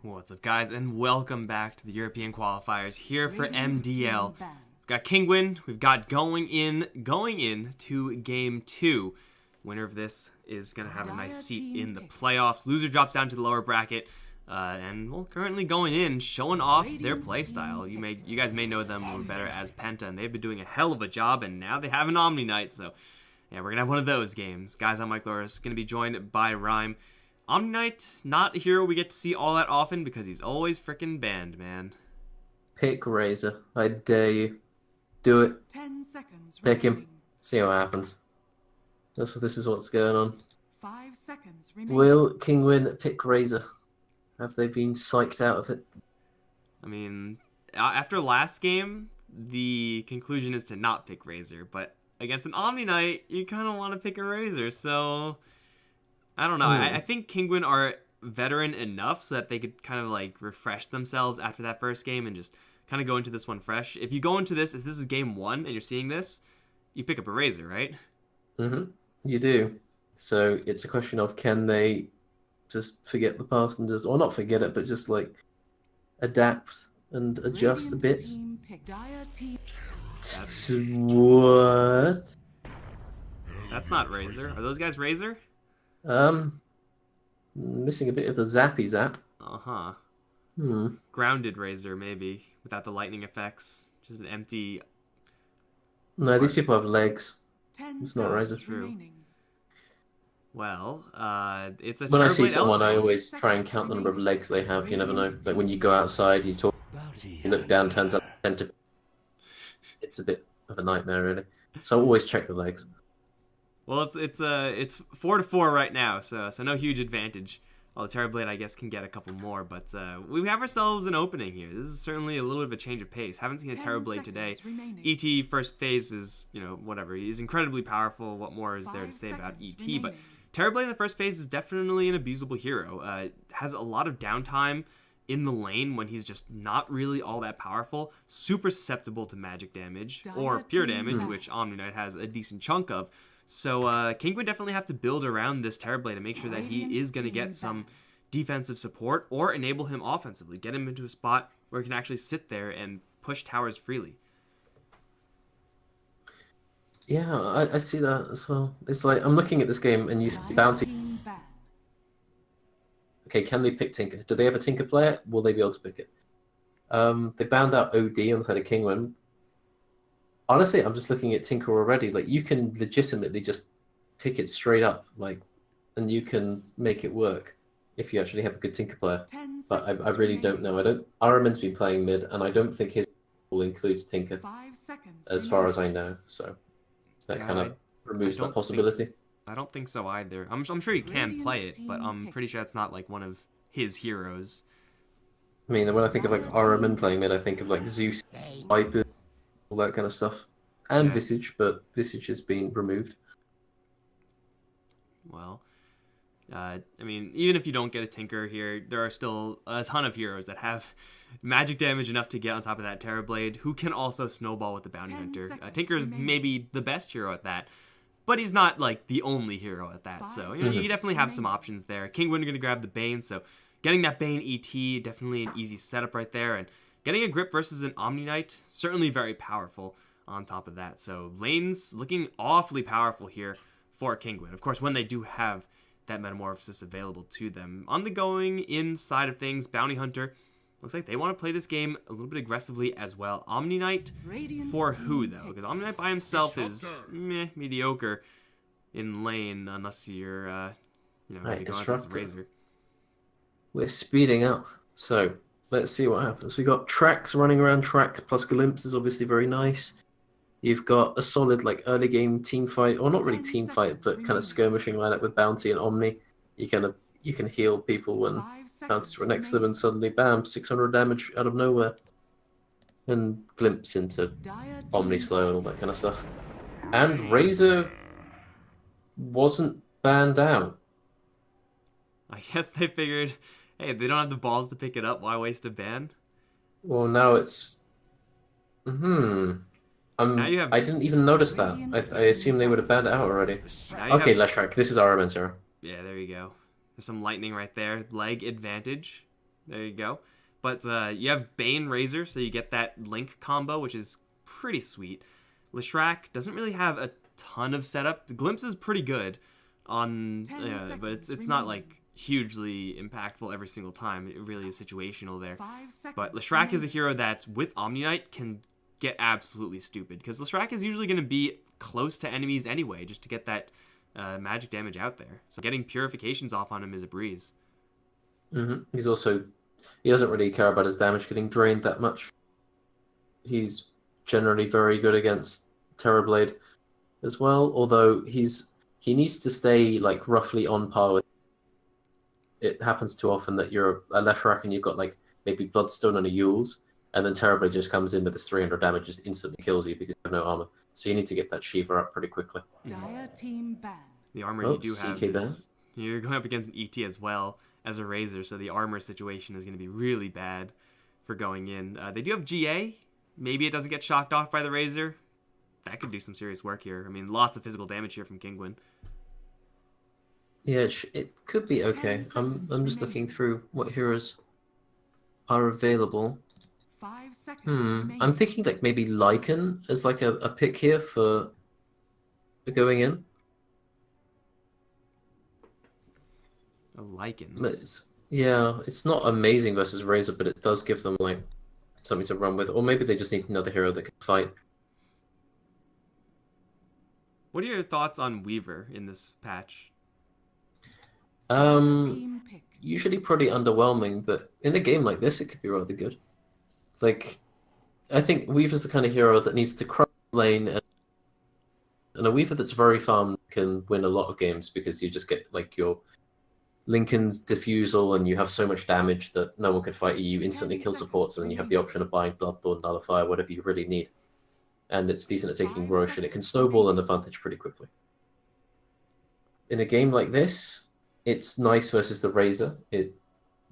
What's up, guys, and welcome back to the European qualifiers here for MDL. We've got Kinguin. We've got going in to game 2. Winner of this is going to have a nice seat in the playoffs. Loser drops down to the lower bracket, and well, currently going in, showing off their playstyle. You guys may know them a little better as Penta, and they've been doing a hell of a job, and now they have an Omni Knight, so yeah, we're going to have one of those games. Guys, I'm Mikelorus, going to be joined by Rime. Omni Knight, not a hero we get to see all that often because he's always frickin' banned, man. Pick Razor. I dare you. Do it. 10 seconds. Pick him. See what happens. This is what's going on. 5 seconds remaining. Will Kinguin pick Razor? Have they been psyched out of it? I mean, after last game, the conclusion is to not pick Razor, but against an Omni Knight, you kind of want to pick a Razor, so I don't know. I think Kinguin are veteran enough so that they could kind of like refresh themselves after that first game and just kind of go into this one fresh. If you go into this, if this is game 1 and you're seeing this, you pick up a Razor, right? Mm-hmm. You do. So it's a question of can they just forget the past and just, or not forget it, but just like adapt and adjust a bit. What? That's not Razor. Are those guys Razor? Missing a bit of the zappy zap. Uh-huh. Hmm. Grounded Razor, maybe, without the lightning effects. Just an empty... No, these people have legs. 10 It's not Razor. True. Well, it's a When I see Terrorblade someone, I eligible. always try and count the number of legs they have. You never know. Like when you go outside, you talk, you look down, turns out center. It's a bit of a nightmare, really. So always check the legs. Well, it's 4-4 right now, so no huge advantage. Well, the Terrorblade, I guess, can get a couple more, but we have ourselves an opening here. This is certainly a little bit of a change of pace. Haven't seen a Terrorblade today. ET first phase is, whatever. He's incredibly powerful. What more is there to say about ET? But Terrorblade in the first phase is definitely an abusable hero. Has a lot of downtime in the lane when he's just not really all that powerful. Super susceptible to magic damage or pure damage, which Omni Knight has a decent chunk of. So King would definitely have to build around this Terrorblade and make sure that he is going to get some defensive support or enable him offensively. Get him into a spot where he can actually sit there and push towers freely. Yeah, I see that as well. It's like, I'm looking at this game and you see Bounty. Okay, can they pick Tinker? Do they have a Tinker player? Will they be able to pick it? They bound out OD on the side of Kinguin. Honestly, I'm just looking at Tinker already. Like, you can legitimately just pick it straight up, like, and you can make it work if you actually have a good Tinker player. But I really don't know. Aramin's been playing mid, and I don't think his pool includes Tinker, as far as I know. So that kind of removes that possibility. I don't think so either. I'm sure he can play it, but I'm pretty sure it's not like one of his heroes. I mean, when I think of like Aramin playing mid, I think of like Zeus, Viper, all that kind of stuff, and Visage, but Visage has been removed. Well, I mean, even if you don't get a Tinker here, there are still a ton of heroes that have magic damage enough to get on top of that Terrorblade, who can also snowball with the Bounty Hunter. Tinker is maybe the best hero at that, but he's not like the only hero at that. So you definitely have some options there. Kinguin going to grab the Bane, so getting that Bane ET, definitely an easy setup right there, and getting a grip versus an Omni Knight, certainly very powerful on top of that. So lanes looking awfully powerful here for Kinguin. Of course, when they do have that Metamorphosis available to them. On the going inside of things, Bounty Hunter, looks like they want to play this game a little bit aggressively as well. Omni Knight, for who though? Because Omni Knight by himself is mediocre in lane, unless you're, maybe going against Razor. We're speeding up, so let's see what happens. We got Tracks running around. Track plus Glimpse is obviously very nice. You've got a solid like early game team fight, or not really team fight, but kind of skirmishing lineup with Bounty and Omni. You can heal people when Bounty's right next to them, and suddenly bam, 600 damage out of nowhere, and Glimpse into Omni slow and all that kind of stuff. And Razor wasn't banned out. I guess they figured, hey, if they don't have the balls to pick it up, why waste a ban? Well, now it's I didn't even notice that. I assume they would have banned it out already. Okay, let's track. This is Aramin's hero. Yeah, there you go. There's some lightning right there. Leg advantage. There you go. But you have Bane Razor, so you get that Link combo, which is pretty sweet. Leshrac doesn't really have a ton of setup. The Glimpse is pretty good, but it's not like hugely impactful every single time. It really is situational there. But Leshrac is a hero that, with Omni-Knight, can get absolutely stupid, because Leshrac is usually going to be close to enemies anyway, just to get that magic damage out there. So getting purifications off on him is a breeze. He's also... He doesn't really care about his damage getting drained that much. He's generally very good against Terrorblade as well, although he needs to stay like roughly on par with... It happens too often that you're a Leshrac and you've got like maybe Bloodstone and a Yules, and then Terrorblade just comes in with his 300 damage, just instantly kills you because you have no armor. So you need to get that Shiva up pretty quickly. Dire team ban. The armor you do have is... You're going up against an ET as well as a Razor, so the armor situation is going to be really bad for going in. They do have GA. Maybe it doesn't get shocked off by the Razor. That could do some serious work here. I mean, lots of physical damage here from Kinguin. Yeah, it could be okay. I'm just looking through what heroes are available. 5 seconds remaining. I'm thinking like maybe Lycan as like a pick here for going in. A Lycan. It's not amazing versus Razor, but it does give them like something to run with. Or maybe they just need another hero that can fight. What are your thoughts on Weaver in this patch? Team pick. Usually pretty underwhelming, but in a game like this, it could be rather good. Like, I think Weaver's the kind of hero that needs to cross lane, and a Weaver that's very farmed can win a lot of games because you just get like your Lincoln's Diffusal, and you have so much damage that no one can fight you. You instantly kill supports, and then you have the option of buying Bloodthorn, Nullify, whatever you really need. And it's decent at taking Roche, and it can snowball an advantage pretty quickly. In a game like this, it's nice versus the Razor. It's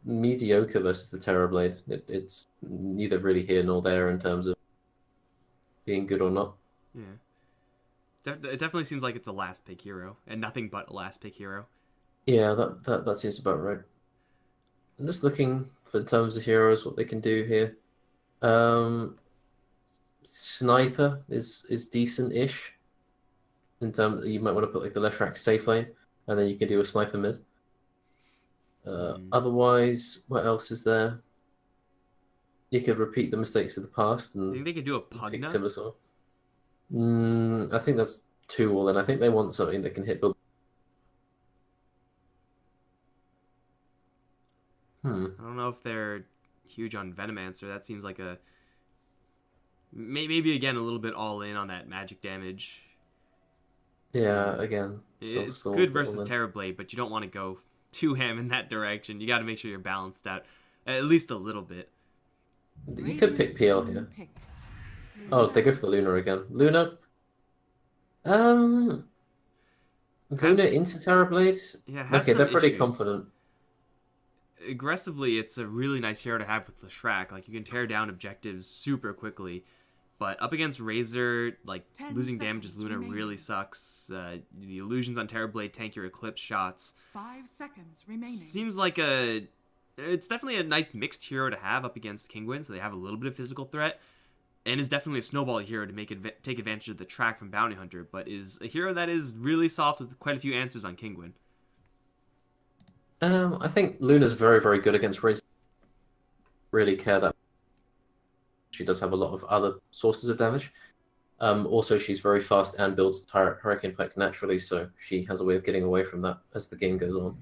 mediocre versus the Terrorblade. It's neither really here nor there in terms of being good or not. Yeah. It definitely seems like it's a last pick hero, and nothing but a last pick hero. Yeah, that seems about right. I'm just looking for in terms of heroes, what they can do here. Sniper is decent-ish. In terms, you might want to put like the Leshrac safe lane, and then you can do a sniper mid. Otherwise, what else is there? You could repeat the mistakes of the past and I think they could do a pick Pugna. Timbersaw. I think that's too all. Then I think they want something that can hit build. I don't know if they're huge on Venomancer. That seems like a maybe again a little bit all in on that magic damage. Yeah, again, it's good versus Terrorblade, but you don't want to go too ham in that direction. You got to make sure you're balanced out at least a little bit. You could pick PL here. Oh, they go for the Luna again. Luna. Luna into Terrorblade. Yeah, okay, they're pretty confident. Aggressively, it's a really nice hero to have with Leshrac. Like, you can tear down objectives super quickly. But up against Razor, like, losing damage as Luna really sucks. The illusions on Terrorblade tank your Eclipse shots. 5 seconds remaining. Seems like it's definitely a nice mixed hero to have up against Kinguin, so they have a little bit of physical threat. And is definitely a snowball hero to take advantage of the track from Bounty Hunter, but is a hero that is really soft with quite a few answers on Kinguin. I think Luna's very, very good against Razor. Really care that she does have a lot of other sources of damage. Also, she's very fast and builds Hurricane Pike naturally, so she has a way of getting away from that as the game goes on.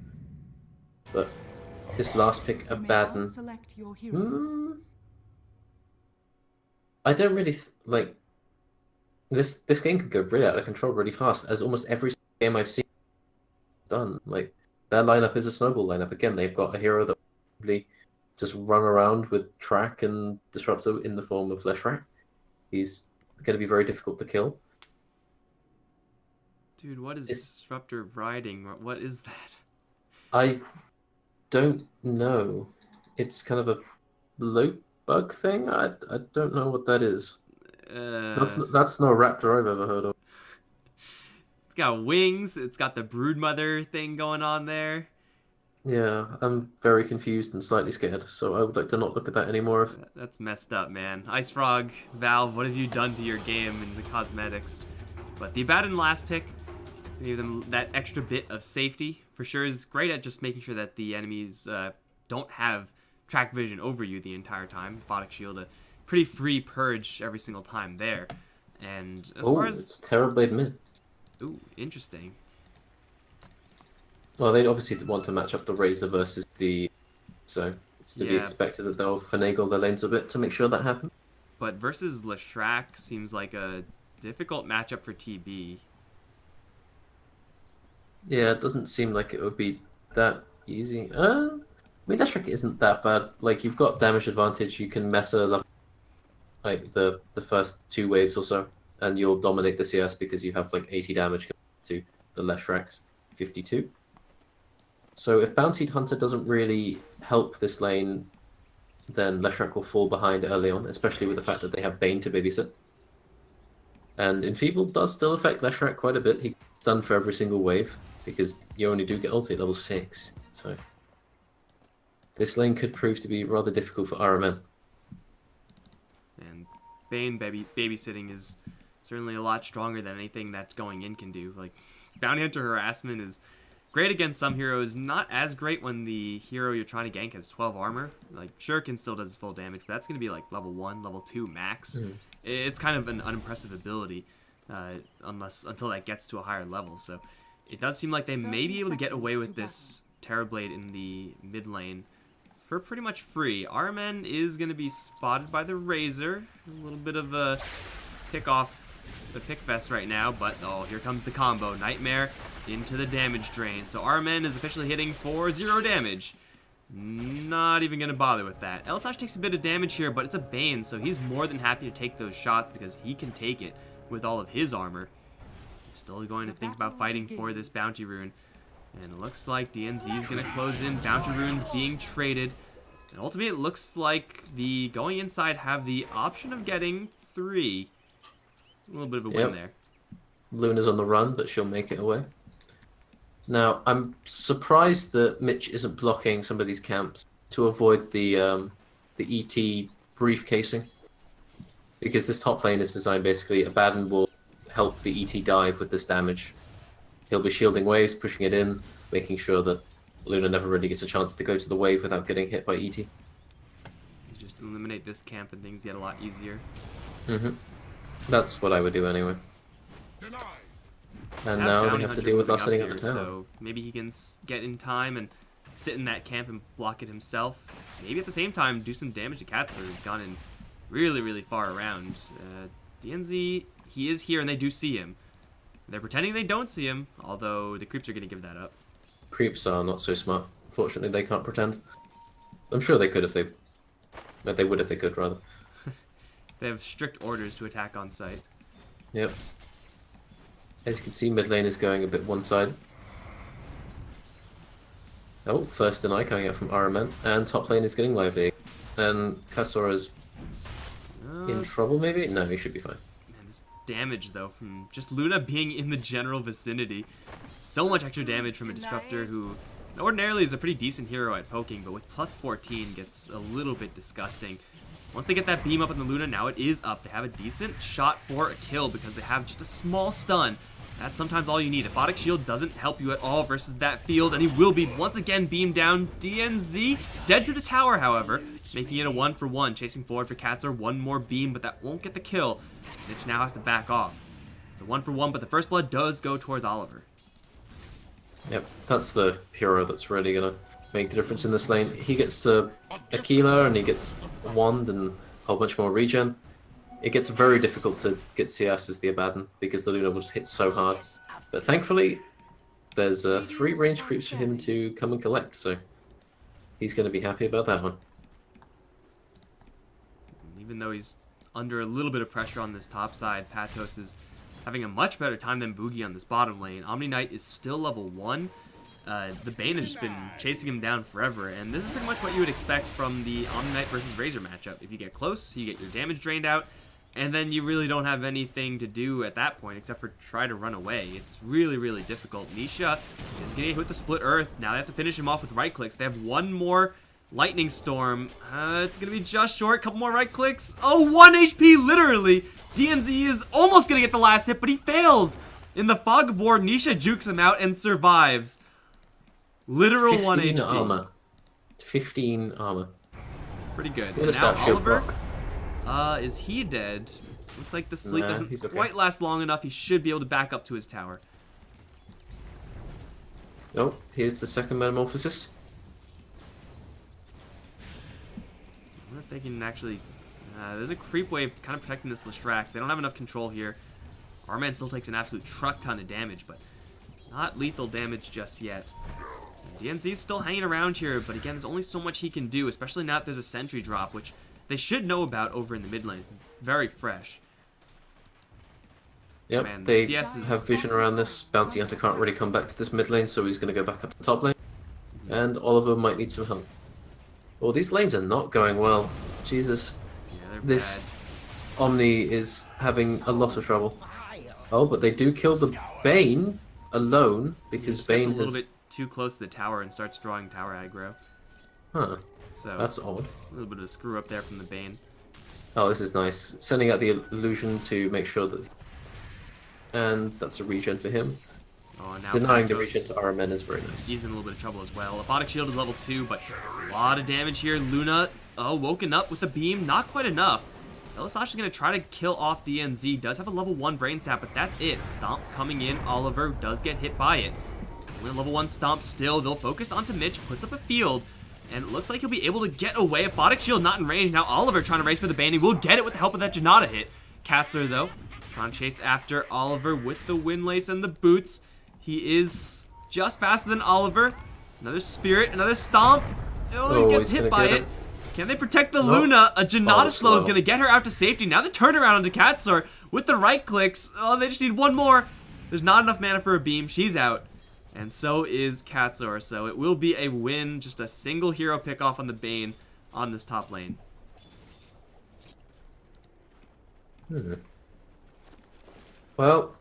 But this last pick, Abaddon. I don't really like this. This game could go really out of control really fast, as almost every game I've seen done. Like, their lineup is a snowball lineup. Again, they've got a hero that probably just run around with Track and Disruptor in the form of Leshrac. He's going to be very difficult to kill. Dude, what is Disruptor riding? What is that? I don't know. It's kind of a loop bug thing. I don't know what that is. That's no Raptor I've ever heard of. It's got wings. It's got the Broodmother thing going on there. Yeah, I'm very confused and slightly scared, so I would like to not look at that anymore. That's messed up, man. Ice Frog, Valve, what have you done to your game and the cosmetics? But the Abaddon last pick, give them that extra bit of safety, for sure is great at just making sure that the enemies don't have track vision over you the entire time. Photic Shield, a pretty free purge every single time there. And as far as... it's Terrorblade mid. Ooh, interesting. Well, they obviously want to match up the Razor versus the... So it's to be expected that they'll finagle their lanes a bit to make sure that happens. But versus Leshrac seems like a difficult matchup for TB. Yeah, it doesn't seem like it would be that easy. I mean, Leshrac isn't that bad. Like, you've got damage advantage. You can meta level, like the first 2 waves or so, and you'll dominate the CS because you have like 80 damage compared to the Leshrac's 52. So if Bountied Hunter doesn't really help this lane, then Leshrac will fall behind early on, especially with the fact that they have Bane to babysit. And Enfeebled does still affect Leshrac quite a bit. He gets stunned for every single wave, because you only do get ulti at level 6. So this lane could prove to be rather difficult for RMN. And Bane babysitting is certainly a lot stronger than anything that going in can do. Like, Bounty Hunter harassment is great against some heroes, not as great when the hero you're trying to gank has 12 armor. Like, Shuriken still does full damage, but that's going to be like level 1, level 2 max. It's kind of an unimpressive ability until that gets to a higher level. So it does seem like they may be able to get away with this Terrorblade in the mid lane for pretty much free. RMN is going to be spotted by the Razor. A little bit of a pick off the pick fest right now, but oh, here comes the combo. Nightmare into the damage drain. So RMN is officially hitting for 0 damage. Not even going to bother with that. Elsash takes a bit of damage here, but it's a Bane, so he's more than happy to take those shots because he can take it with all of his armor. Still going to think about fighting for this Bounty Rune. And it looks like DNZ is going to close in. Bounty Runes being traded. And ultimately, it looks like the going inside have the option of getting 3. A little bit of a win there. Luna's on the run, but she'll make it away. Now, I'm surprised that Mitch isn't blocking some of these camps to avoid the ET briefcasing. Because this top lane is designed basically, Abaddon will help the ET dive with this damage. He'll be shielding waves, pushing it in, making sure that Luna never really gets a chance to go to the wave without getting hit by ET. You just eliminate this camp and things get a lot easier. That's what I would do anyway. And now they have to deal with us setting up the tower. So maybe he can get in time and sit in that camp and block it himself. Maybe at the same time do some damage to Katsu, who's gone in really, really far around. DNZ, he is here and they do see him. They're pretending they don't see him, although the creeps are going to give that up. Creeps are not so smart. Fortunately, they can't pretend. I'm sure they could if they... But they would if they could, rather. They have strict orders to attack on site. Yep. As you can see, mid lane is going a bit one-sided. Oh, first deny coming out from RMN, and top lane is getting lively. And Kasura's in trouble, maybe? No, he should be fine. Man, this damage, though, from just Luna being in the general vicinity. So much extra damage from a Disruptor who ordinarily is a pretty decent hero at poking, but with plus 14 gets a little bit disgusting. Once they get that beam up on the Luna, now it is up. They have a decent shot for a kill because they have just a small stun. That's sometimes all you need. A Photic Shield doesn't help you at all versus that field, and he will be once again beamed down. DNZ dead to the tower, however, making it a 1-for-1. Chasing forward for Katsur, one more beam, but that won't get the kill. Snitch now has to back off. It's a 1-for-1, but the first blood does go towards Oliver. Yep, that's the hero that's really going to make the difference in this lane. He gets Aquila and he gets a wand and a whole bunch more regen. It gets very difficult to get CS as the Abaddon because the Luna will just hit so hard. But thankfully, there's 3 range creeps for him to come and collect, so he's going to be happy about that one. Even though he's under a little bit of pressure on this top side, Patos is having a much better time than Boogie on this bottom lane. Omni Knight is still level 1. The Bane has just been chasing him down forever, and this is pretty much what you would expect from the Omni Knight versus Razor matchup. If you get close, you get your damage drained out, And then you really don't have anything to do at that point except for try to run away. It's really, really difficult. Nisha is getting hit with the Split Earth. Now they have to finish him off with right clicks. They have one more Lightning Storm. It's going to be just short. Couple more right clicks. Oh, 1 HP, literally. DNZ is almost going to get the last hit, but he fails. In the Fog of War, Nisha jukes him out and survives. Literal 1 HP. Armor. 15 armor. Pretty good. What is Now that shield Oliver, block? is he dead? Looks like the sleep Nah, doesn't he's okay. quite last long enough. He should be able to back up to his tower. Oh, here's the second metamorphosis. I wonder if they can actually... there's a creep wave kind of protecting this Lestrak. They don't have enough control here. Our man still takes an absolute truck ton of damage, but not lethal damage just yet. DNZ's still hanging around here, but again, there's only so much he can do, especially now that there's a sentry drop, which they should know about over in the mid lanes. It's very fresh. Yep, Man, the they CS is... have vision around this. Bounty Hunter can't really come back to this mid lane, so he's going to go back up to top lane. And Oliver might need some help. Well, these lanes are not going well. Jesus. Yeah, they're This bad. Omni is having a lot of trouble. Oh, but they do kill the Bane alone, because Just gets Bane a little has... bit too close to the tower and starts drawing tower aggro. Huh, So that's odd. a little bit of a screw up there from the Bane. Oh, this is nice. Sending out the illusion to make sure that... And that's a regen for him. Oh, and now Denying the Patos, regen to Aramen is very nice. he's in a little bit of trouble as well. Aphotic Shield is level 2, but a lot of damage here. Luna, woken up with the beam. Not quite enough. Telasasha is going to try to kill off DNZ. Does have a level 1 Brain Sap, but that's it. Stomp coming in. Oliver does get hit by it. Only a level 1 Stomp still. They'll focus onto Mitch. Puts up a field. And it looks like he'll be able to get away. Aphotic Shield not in range. Now Oliver trying to race for the Bane. He will get it with the help of that Janata hit. Katzer, though, trying to chase after Oliver with the Windlace and the boots. He is just faster than Oliver. Another Spirit. Another Stomp. Oh, he gets he's hit gonna by get it. him. Can they protect the Nope. Luna? A Janata Oh, slow is slow. going to get her out to safety. Now the turnaround onto Katsur with the right clicks. Oh, they just need one more. There's not enough mana for a beam. She's out. And so is Katsur. So it will be a win. Just a single hero pick off on the Bane on this top lane. Well,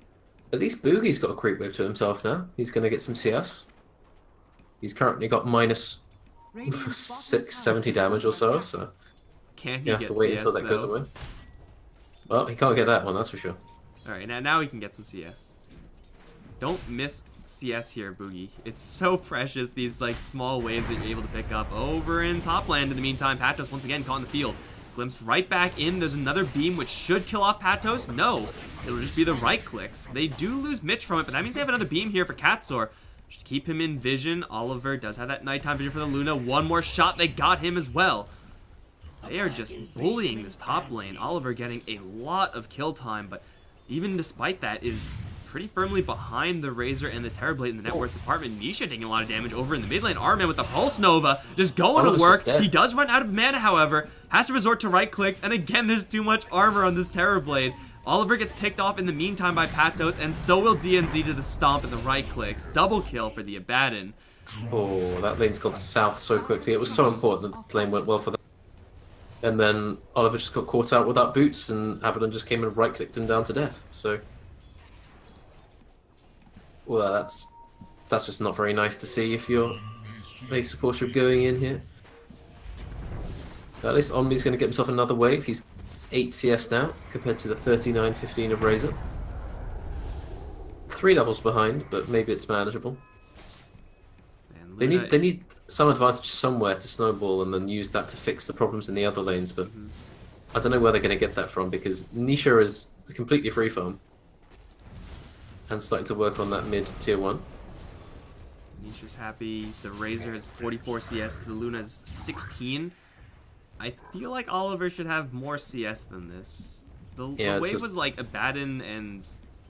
at least Boogie's got a creep wave to himself now. He's going to get some CS. He's currently got minus 670 damage or so, so Can he you have get to wait CS, until that goes though? away. Well, he can't get that one, that's for sure. Alright, now he can get some CS. Don't miss CS here, Boogie. It's so precious, these like small waves that you're able to pick up. Over in top land in the meantime, Patos once again caught in the field. Glimpsed right back in. There's another beam which should kill off Patos. No, it'll just be the right clicks. They do lose Mitch from it, but that means they have another beam here for Katsur. Just keep him in vision. Oliver does have that nighttime vision for the Luna. One more shot, they got him as well. They are just bullying this top lane. Oliver getting a lot of kill time, but even despite that is pretty firmly behind the Razor and the Terrorblade in the net worth department. Nisha taking a lot of damage over in the mid lane. Arman with the Pulse Nova just going to Oliver's work. just dead. He does run out of mana, however. Has to resort to right clicks, and again, there's too much armor on this Terrorblade. Oliver gets picked off in the meantime by Patos, and so will DNZ to the Stomp and the right clicks. Double kill for the Abaddon. Oh, that lane's gone south so quickly. It was so important that the lane went well for them. And then Oliver just got caught out without boots, and Abaddon just came and right-clicked him down to death. So, well, that's just not very nice to see if you're a supporter going in here. At least Omni's going to get himself another wave. He's 8 CS now, compared to the 39-15 of Razor. 3 levels behind, but maybe it's manageable. And They Luna- need some advantage somewhere to snowball and then use that to fix the problems in the other lanes, but I don't know where they're going to get that from, because Nisha is completely free farm and starting to work on that mid tier 1. Nisha's happy. The Razor is 44 CS. The Luna's 16. I feel like Oliver should have more CS than this. The Yeah, it's wave just- was like Abaddon and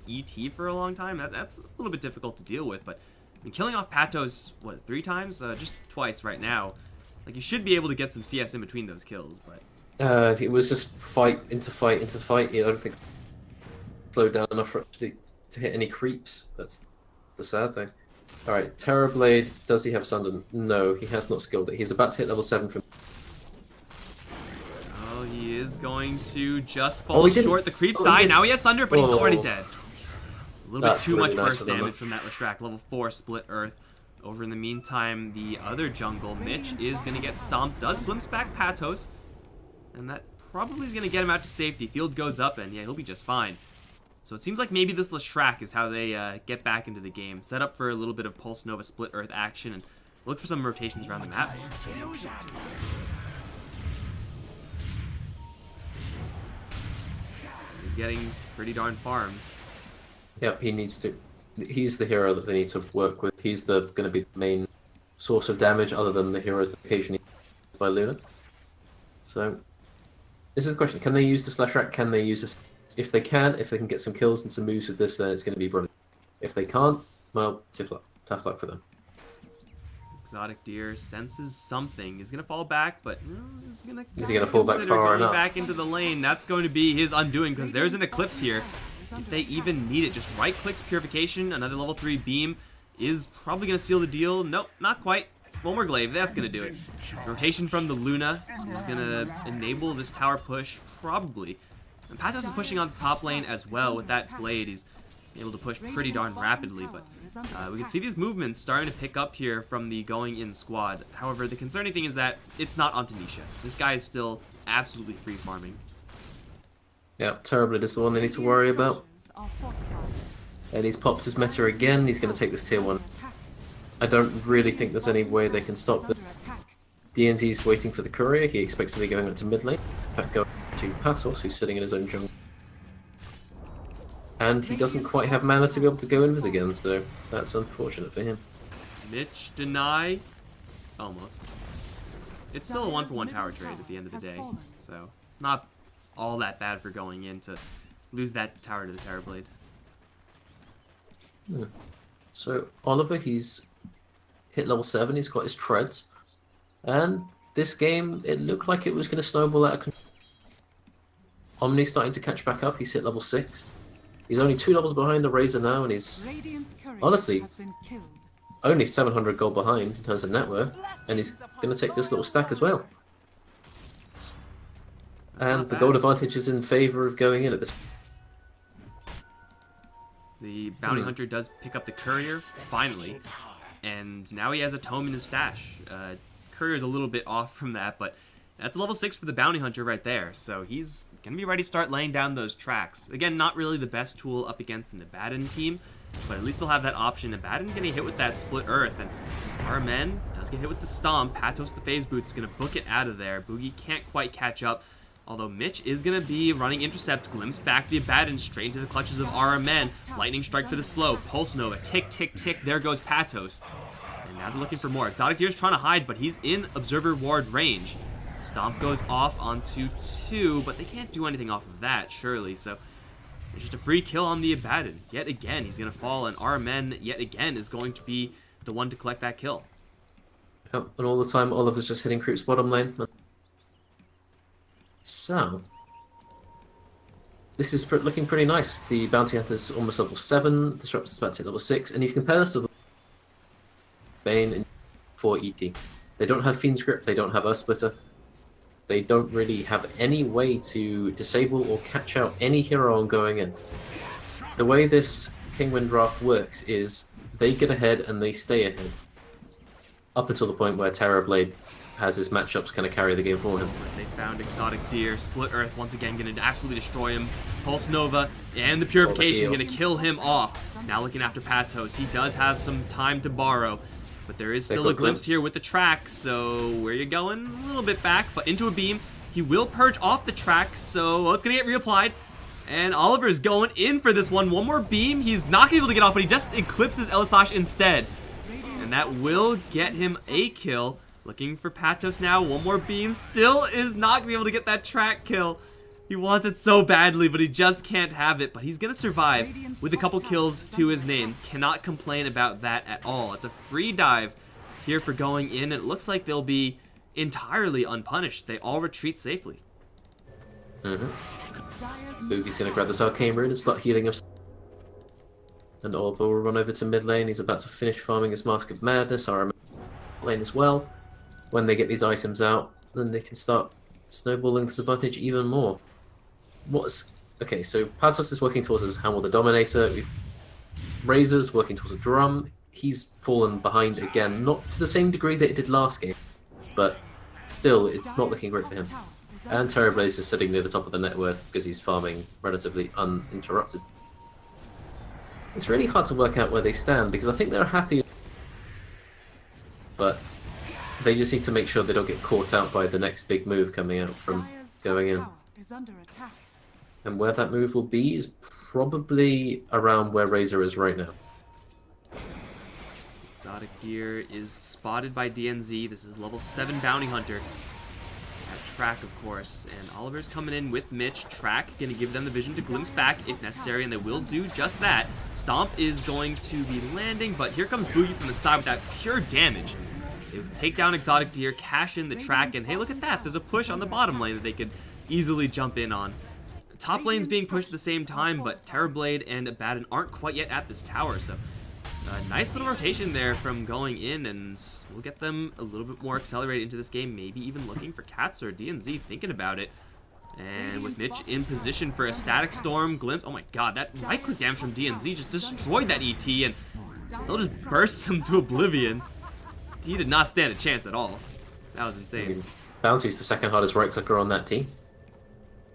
ET for a long time. That's a little bit difficult to deal with, but I mean, killing off Patos, what, 3 times? Just twice right now. Like, you should be able to get some CS in between those kills, but... It was just fight into fight into fight. I don't think slowed down enough for actually to hit any creeps. That's the sad thing. Alright, Terrorblade, does he have Sundon? No, he has not skilled it. He's about to hit level 7 from... Oh, he is going to just Oh, fall he didn't- short. The creeps oh, he die. didn't- Now he has Sunder, but he's already Oh. dead. A little bit That's too really much nice burst for them. damage from that Leshrac. Level 4 Split Earth. Over in the meantime, the other jungle, Mitch, is going to get stomped. Does glimpse back Patos. And that probably is going to get him out to safety. Field goes up, and yeah, he'll be just fine. So it seems like maybe this Leshrac is how they get back into the game. Set up for a little bit of Pulse Nova Split Earth action, and look for some rotations around the map. He's getting pretty darn farmed. Yep, he needs to. He's the hero that they need to work with. He's going to be the main source of damage, other than the heroes that occasionally used by Luna. So, this is the question: can they use the Leshrac? Can they use this? If they can get some kills and some moves with this, then it's going to be brilliant. If they can't, well, tough luck for them. Exotic Deer senses something. He's gonna fall back, but Is he gonna fall back consider far going enough? back into the lane. That's going to be his undoing, because there's an Eclipse here. If they even need it, just right-clicks Purification. Another level 3 beam is probably gonna seal the deal. Nope, not quite. One more glaive, that's gonna do it. Rotation from the Luna is gonna enable this tower push, probably. And Patos is pushing on the top lane as well with that blade. He's able to push pretty darn rapidly, but we can see these movements starting to pick up here from the going in squad. However, the concerning thing is that it's not on Tanisha. This guy is still absolutely free farming. Yeah, Terribly is the one they need to worry about. And he's popped his meta again. He's going to take this tier 1. I don't really think there's any way they can stop this. DNZ's waiting for the courier. He expects to be going up to mid lane. In fact, going to Patos, who's sitting in his own jungle. And he doesn't quite have mana to be able to go invis again, so that's unfortunate for him. Mitch deny. Almost. It's still a 1-for-1 tower trade at the end of the day, so it's not all that bad for going in to lose that tower to the Terrorblade. So Oliver, he's hit level 7, he's got his treads. And this game, it looked like it was going to snowball out of control. Omni's starting to catch back up, he's hit level 6. He's only 2 levels behind the Razor now, and he's honestly only 700 gold behind in terms of net worth, and he's going to take this little stack as well. And the gold advantage is in favor of going in at this point. The Bounty Hunter does pick up the Courier, finally, and now he has a Tome in his stash. Courier's a little bit off from that, but that's a level 6 for the Bounty Hunter right there, so he's going to be ready to start laying down those tracks. Again, not really the best tool up against an Abaddon team, but at least they'll have that option. Abaddon getting hit with that Split Earth, and Armen does get hit with the Stomp. Patos the Phase Boots is going to book it out of there. Boogie can't quite catch up, although Mitch is going to be running Intercept, glimpse back the Abaddon straight into the clutches of Armen. Lightning Strike for the slow, Pulse Nova, tick, tick, tick, there goes Patos. And now they're looking for more. Exotic Deer's trying to hide, but he's in Observer Ward range. Stomp goes off onto 2, but they can't do anything off of that, surely, so it's just a free kill on the Abaddon. Yet again, he's going to fall, and Armen, yet again, is going to be the one to collect that kill. Yep, and all the time Oliver's just hitting creeps bottom lane. So, this is looking pretty nice. The Bounty Hunter's almost level 7, Disruptor's about to hit level 6, and if you compare this to the Bane and 4 ET, they don't have Fiend's Grip, they don't have Earth Splitter. They don't really have any way to disable or catch out any hero on going in. The way this Kinguin draft works is they get ahead and they stay ahead. Up until the point where Terrorblade has his matchups kind of carry the game for him. They found Exotic Deer. Split Earth once again going to absolutely destroy him. Pulse Nova and the Purification going to kill him off. Now looking after Patos. He does have some time to borrow. But there is still a glimpse here with the track, so where you going? A little bit back, but into a beam. He will purge off the track, so it's going to get reapplied. And Oliver's going in for this one. One more beam. He's not going to be able to get off, but he just eclipses Elisash instead. And that will get him a kill. Looking for Patos now. One more beam. Still is not going to be able to get that track kill. He wants it so badly, but he just can't have it. But he's going to survive with a couple kills to his name. Cannot complain about that at all. It's a free dive here for going in. It looks like they'll be entirely unpunished. They all retreat safely. Boogie's going to grab this Arcane Rune and start healing himself. And Oliver will run over to mid lane. He's about to finish farming his Mask of Madness. Our lane as well. When they get these items out, then they can start snowballing this advantage even more. Okay, so Patos is working towards his Hamel the Dominator. Razor's working towards a drum. He's fallen behind again, not to the same degree that it did last game, but still, it's not looking great for him. And Terrorblaze is sitting near the top of the net worth because he's farming relatively uninterrupted. It's really hard to work out where they stand because I think they're happy, but they just need to make sure they don't get caught out by the next big move coming out from going in. And where that move will be is probably around where Razor is right now. Exotic Deer is spotted by DNZ. This is level 7 Bounty Hunter. At Track, of course. And Oliver's coming in with Mitch. Track going to give them the vision to glimpse back if necessary, and they will do just that. Stomp is going to be landing, but here comes Boogie from the side with that pure damage. They will take down Exotic Deer, cash in the Track, and hey, look at that. There's a push on the bottom lane that they could easily jump in on. Top lane's being pushed at the same time, but Terrorblade and Abaddon aren't quite yet at this tower, so nice little rotation there from going in, and we'll get them a little bit more accelerated into this game, maybe even looking for Cats or DNZ thinking about it. And with Mitch in position for a Static Storm glimpse, oh my god, that right-click damage from DNZ just destroyed that ET, and they'll just burst him to oblivion. He did not stand a chance at all. That was insane. Bounty's the second hardest right-clicker on that team,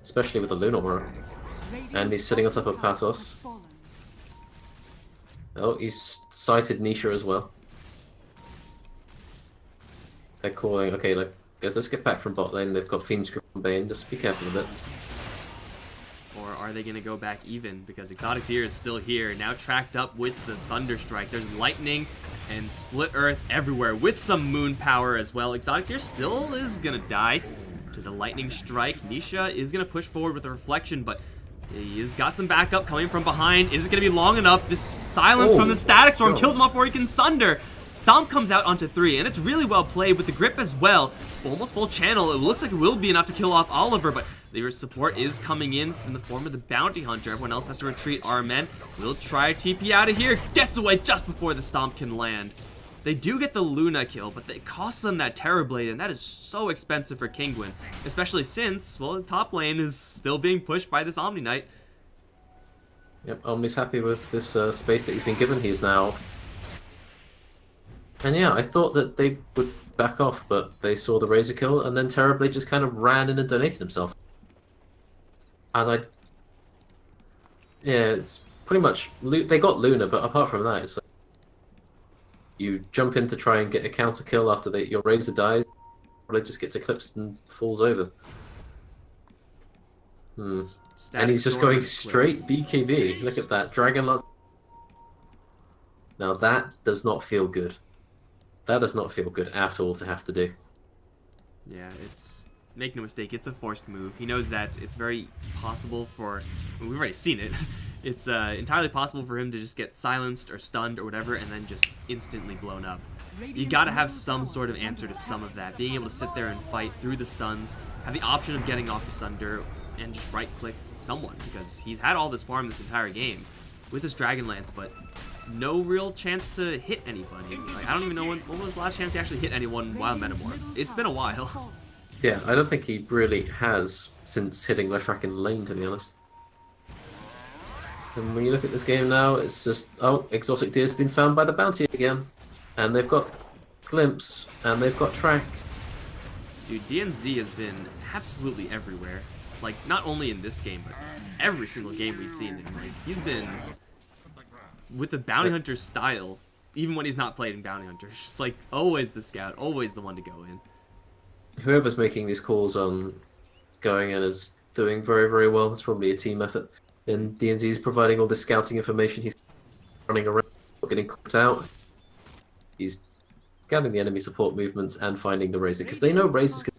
especially with the Lunar Aura. And he's sitting on top of Patos. Oh, he's sighted Nisha as well. They're calling, okay, like, guys, let's get back from bot lane. They've got Fiend's Grip on Bane, just be careful of it. Or are they going to go back even? Because Exotic Deer is still here, now tracked up with the Thunder Strike. There's lightning and Split Earth everywhere with some moon power as well. Exotic Deer still is going to die to the Lightning Strike. Nisha is going to push forward with a Reflection, but he's got some backup coming from behind. Is it going to be long enough? This silence from the Static Storm kills him off before he can Sunder. Stomp comes out onto 3, and it's really well played with the grip as well. Almost full channel. It looks like it will be enough to kill off Oliver, but their support is coming in from the form of the Bounty Hunter. Everyone else has to retreat. Our men will try TP out of here. Gets away just before the Stomp can land. They do get the Luna kill, but it costs them that Terrorblade, and that is so expensive for Kinguin. Especially since, well, the top lane is still being pushed by this Omni Knight. Yep, Omni's happy with this space that he's been given. He's now... And yeah, I thought that they would back off, but they saw the Razor kill, and then Terrorblade just kind of ran in and donated himself. And yeah, it's pretty much... They got Luna, but apart from that, it's like... You jump in to try and get a counter kill after your Razor dies, or it just gets eclipsed and falls over. And he's just going straight BKB. Look at that, Dragon Lance. Now that does not feel good. That does not feel good at all to have to do. Yeah, it's... Make no mistake, it's a forced move. He knows that it's very possible for... Well, we've already seen it. It's entirely possible for him to just get silenced or stunned or whatever and then just instantly blown up. You gotta have some sort of answer to some of that. Being able to sit there and fight through the stuns, have the option of getting off the Sunder, and just right-click someone, because he's had all this farm this entire game with his Dragon Lance, but no real chance to hit anybody. Like, I don't even know when was the last chance he actually hit anyone while Metamorph. It's been a while. Yeah, I don't think he really has since hitting Leshrac in lane, to be honest. And when you look at this game now, it's just, oh, Exotic Deer's been found by the Bounty again. And they've got Glimpse, and they've got Track. Dude, DNZ has been absolutely everywhere. Like, not only in this game, but every single game we've seen him. Like, he's been, with the Bounty Hunter style, even when he's not played in Bounty Hunter, just like, always the scout, always the one to go in. Whoever's making these calls on going in is doing very, very well. It's probably a team effort. And DNZ's providing all this scouting information. He's running around, getting caught out. He's scouting the enemy support movements and finding the Razor, because they know Razor's going.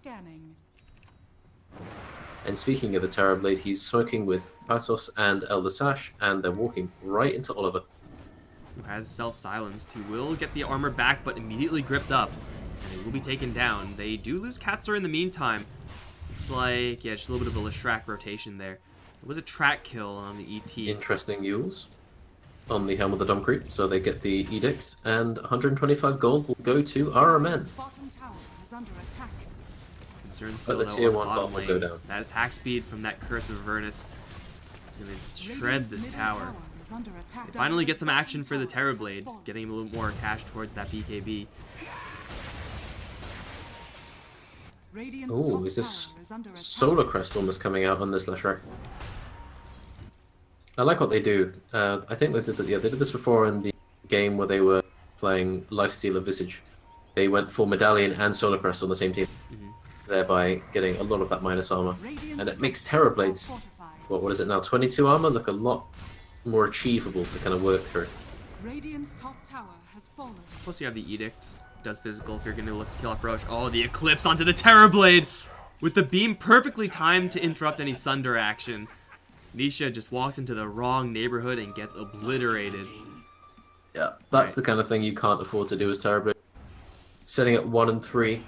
And speaking of the Terrorblade, he's smoking with Patos and Elder Sash, and they're walking right into Oliver. Who has self-silenced. He will get the armor back, but immediately gripped up. And he will be taken down. They do lose Katsura in the meantime. It's like, yeah, just a little bit of a Leshrac rotation there. It was a track kill on the ET. Interesting use on the Helm of the Dumb Creep, so they get the Edict, and 125 gold will go to our men. Concern But the still tier though 1 on bot bottom will go lane. down. That attack speed from that Curse of Avernus gonna shred this tower. They finally get some action for the Terrorblade, getting a little more cash towards that BKB. Ooh, is this Solar Crest almost coming out on this Leshrac? I like what they do. I think they did this before in the game where they were playing Lifestealer Visage. They went for Medallion and Solar Crest on the same team, thereby getting a lot of that minus armor. And it makes Terrorblades, what is it now, 22 armor, look a lot more achievable to kind of work through. Radiant's top tower has fallen. Plus you have the Edict, does physical if you're going to look to kill off Roche. Oh, the Eclipse onto the Terrorblade! With the beam perfectly timed to interrupt any Sunder action. Nisha just walks into the wrong neighborhood and gets obliterated. Yeah, that's the kind of thing you can't afford to do as Terrorblade. Setting at 1 and 3.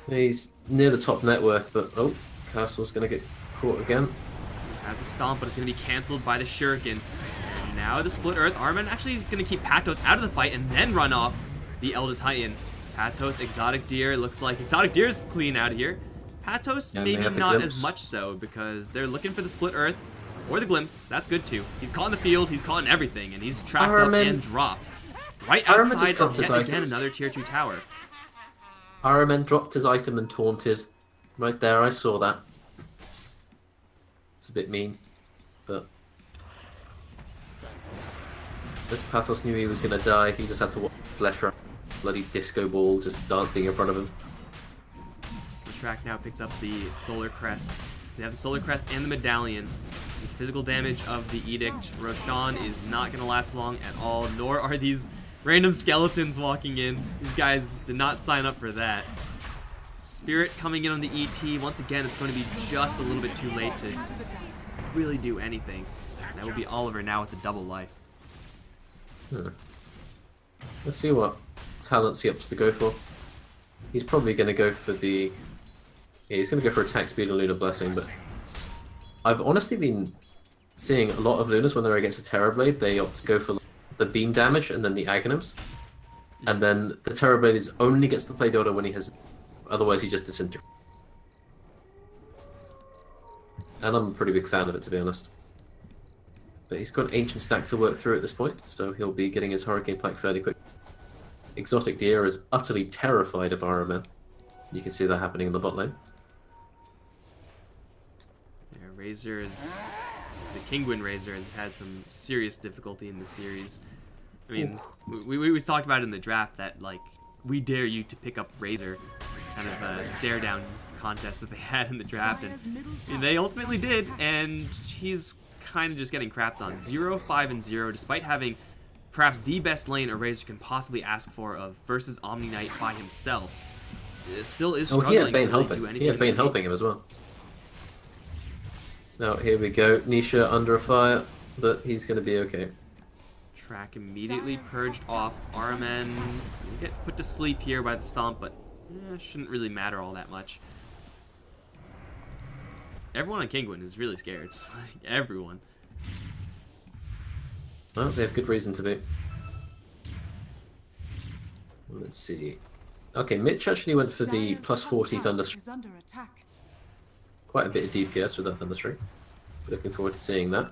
He's near the top net worth, but oh, Castle's going to get caught again. Has a stomp, but it's going to be cancelled by the Shuriken. And now the Split Earth. Armin actually is going to keep Patos out of the fight and then run off the Elder Titan. Patos, Exotic Deer. Looks like Exotic Deer's clean out of here. Patos, Yeah, maybe not glimpse. as much so, because they're looking for the Split Earth or the Glimpse. That's good too. He's caught in the field, he's caught in everything, and he's tracked up Armin- and dropped. Right Armin just outside dropped of his yet again items. another tier 2 tower. Aramen dropped his item and taunted. Right there, I saw that. It's a bit mean, but... This Patos knew he was going to die, he just had to watch Leshrac, bloody disco ball just dancing in front of him. The track now picks up the Solar Crest. They have the Solar Crest and the Medallion. With the physical damage of the Edict, Roshan is not going to last long at all, nor are these random skeletons walking in. These guys did not sign up for that. Spirit coming in on the ET. Once again, it's going to be just a little bit too late to really do anything. And that will be Oliver now with the double life. Let's see what talents he opts to go for. He's probably going to go for the... Yeah, he's going to go for attack speed and Lunar Blessing, but... I've honestly been seeing a lot of Lunas when they're against a Terrorblade, they opt to go for the beam damage and then the Aghanims. And then the Terrorblade only gets to play Dota when he has... Otherwise he just disintegrates. And I'm a pretty big fan of it, to be honest. But he's got an Ancient Stack to work through at this point, so he'll be getting his Hurricane Pike fairly quick. Exotic Deer is utterly terrified of Aramen. You can see that happening in the bot lane. Yeah, Razor is... The Kinguin Razor has had some serious difficulty in this series. I mean, we always talked about it in the draft that, like, we dare you to pick up Razor. Kind of a stare-down contest that they had in the draft, and they ultimately did, and he's kind of just getting crapped on. 0, 5, and 0, despite having perhaps the best lane a Razor can possibly ask for of versus Omni Knight by himself. It still is struggling he had Bane to really helping. do anything. He had Bane helping him as well. Now here we go. Nisha under a fire, but he's going to be okay. Track immediately purged off. Aramen will get put to sleep here by the stomp, but shouldn't really matter all that much. Everyone on Kinguin is really scared. Like, everyone. Well, they have good reason to be. Let's see. Okay, Mitch actually went for the plus 40 Thunderstruck. Is under attack. Quite a bit of DPS with that Thunderstruck. Looking forward to seeing that.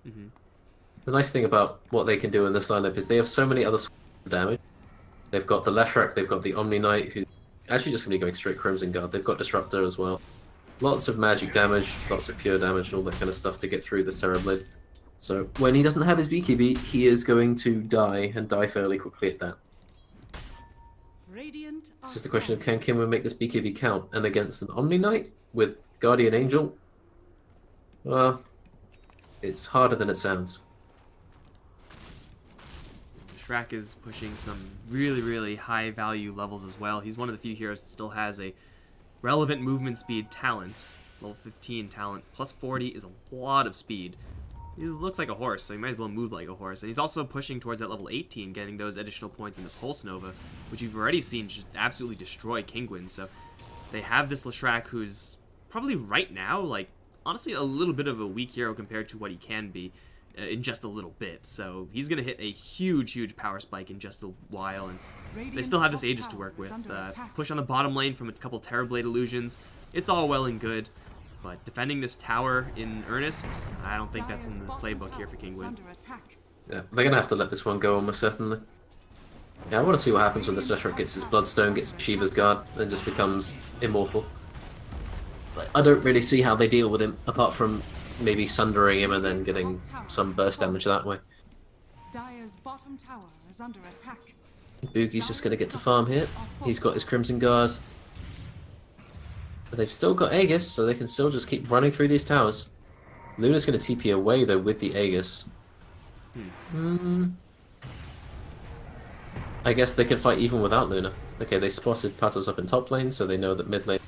The nice thing about what they can do in this lineup is they have so many other damage. They've got the Leshrac, they've got the Omni Knight, who's actually just going to be going straight Crimson Guard. They've got Disruptor as well. Lots of magic damage, lots of pure damage, and all that kind of stuff to get through this Terrorblade. So when he doesn't have his BKB, he is going to die, and die fairly quickly at that. Radiant It's just a question of can Kinguin make this BKB count, and against an Omni Knight with Guardian Angel, well, it's harder than it sounds. Shrek is pushing some really, really high value levels as well. He's one of the few heroes that still has a relevant movement speed talent. Level 15 talent. Plus 40 is a lot of speed. He looks like a horse, so he might as well move like a horse. And he's also pushing towards that level 18, getting those additional points in the Pulse Nova, which you've already seen just absolutely destroy Kinguin. So they have this Leshrac who's probably right now, like, honestly a little bit of a weak hero compared to what he can be in just a little bit. So he's going to hit a huge, huge power spike in just a while. And they still have this Aegis to work with. Push on the bottom lane from a couple Terrorblade illusions. It's all well and good, but defending this tower in earnest, I don't think that's in the playbook here for Kinguin. Yeah, they're gonna have to let this one go almost certainly. Yeah, I want to see what happens when the Sleshrock gets his Bloodstone, gets Shiva's Guard, and just becomes immortal. Like, I don't really see how they deal with him, apart from maybe sundering him and then getting some burst damage that way. Dire's bottom tower is under attack. Boogie's just gonna get to farm here. He's got his Crimson Guard. But they've still got Aegis, so they can still just keep running through these towers. Luna's gonna TP away though with the Aegis. I guess they can fight even without Luna. Okay, they spotted Patos up in top lane, so they know that mid lane.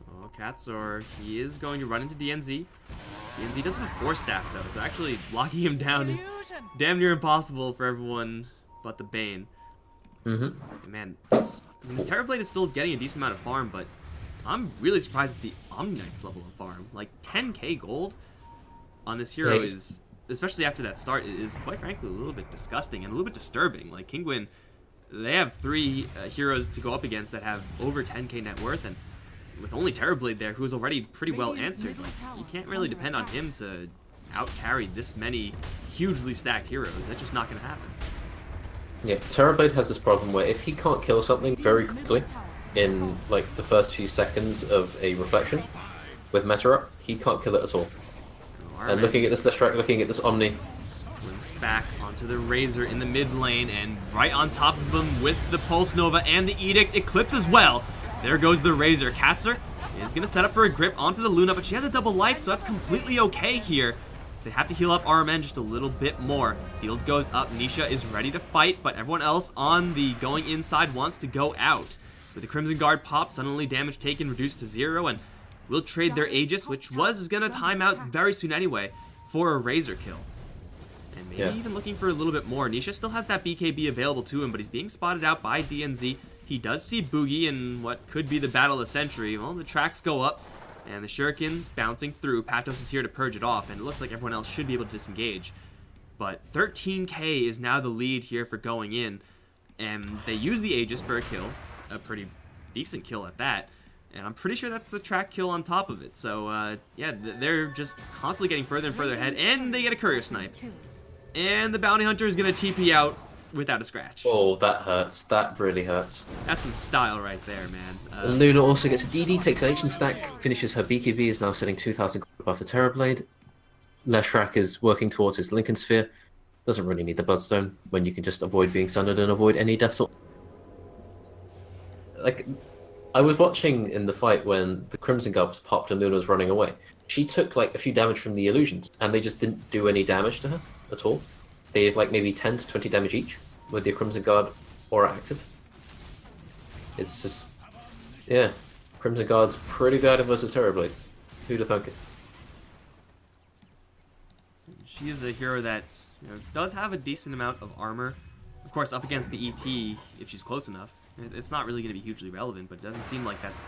Oh, Katsor, he is going to run into DNZ. DNZ does have a Force Staff though, so actually locking him down is damn near impossible for everyone but the Bane. Man, this Terrorblade is still getting a decent amount of farm, but I'm really surprised at the Omni-Knight's level of farm. Like 10k gold on this hero is, especially after that start, is quite frankly a little bit disgusting and a little bit disturbing. Like Kinguin, they have 3 heroes to go up against that have over 10k net worth, and with only Terrorblade there, who's already pretty well answered, like, you can't really depend on him to out-carry this many hugely stacked heroes. That's just not going to happen. Yeah, Terrorblade has this problem where if he can't kill something very quickly, in like the first few seconds of a reflection with meta up, he can't kill it at all. And looking at this Leshrac, looking at this Omni. Limps back onto the Razor in the mid lane, and right on top of him with the Pulse Nova and the Edict Eclipse as well. There goes the Razor. Katsor is going to set up for a grip onto the Luna, but she has a double life, so that's completely okay here. They have to heal up RMN just a little bit more. Field goes up. Nisha is ready to fight, but everyone else on the going inside wants to go out. With the Crimson Guard pop, suddenly damage taken reduced to 0, and we'll trade their Aegis, which was going to time out very soon anyway, for a Razor kill. And maybe even looking for a little bit more. Nisha still has that BKB available to him, but he's being spotted out by DNZ. He does see Boogie in what could be the Battle of the Century. Well, the tracks go up, and the Shuriken's bouncing through. Patos is here to purge it off, and it looks like everyone else should be able to disengage. But 13k is now the lead here for going in, and they use the Aegis for a kill, a pretty decent kill at that, and I'm pretty sure that's a track kill on top of it. So yeah, they're just constantly getting further and further ahead, and they get a courier snipe. And the bounty hunter is going to TP out without a scratch. Oh, that hurts. That really hurts. That's some style right there, man. Luna also gets a DD, takes an ancient stack, finishes her BKB, is now sitting 2,000 above the Terrorblade. Leshrac is working towards his Lincoln Sphere. Doesn't really need the Bloodstone when you can just avoid being sundered and avoid any death. Like, I was watching in the fight when the Crimson Guard was popped and Luna was running away. She took like a few damage from the illusions, and they just didn't do any damage to her at all. They have like maybe 10 to 20 damage each with the Crimson Guard aura active. It's just, yeah, Crimson Guard's pretty bad versus Terrorblade. Who'd have thunk it? She is a hero that, you know, does have a decent amount of armor. Of course, up against the ET, if she's close enough, it's not really going to be hugely relevant, but it doesn't seem like that's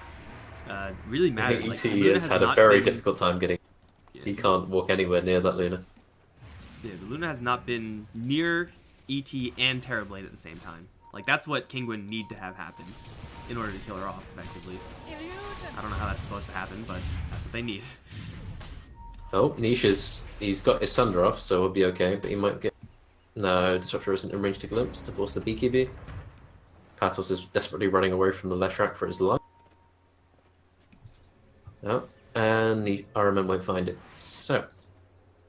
really matters. ET like, has had a very difficult time getting. He can't walk anywhere near that Luna. Yeah, the Luna has not been near ET and Terrorblade at the same time. Like, that's what Kinguin need to have happen in order to kill her off effectively. I don't know how that's supposed to happen, but that's what they need. Oh, he's got his Sunder off, so he'll be okay, but he might get... No, Disruptor isn't in range to glimpse to force the BKB. Patos is desperately running away from the Leshrac for his life. Oh, and the RMM won't find it. So,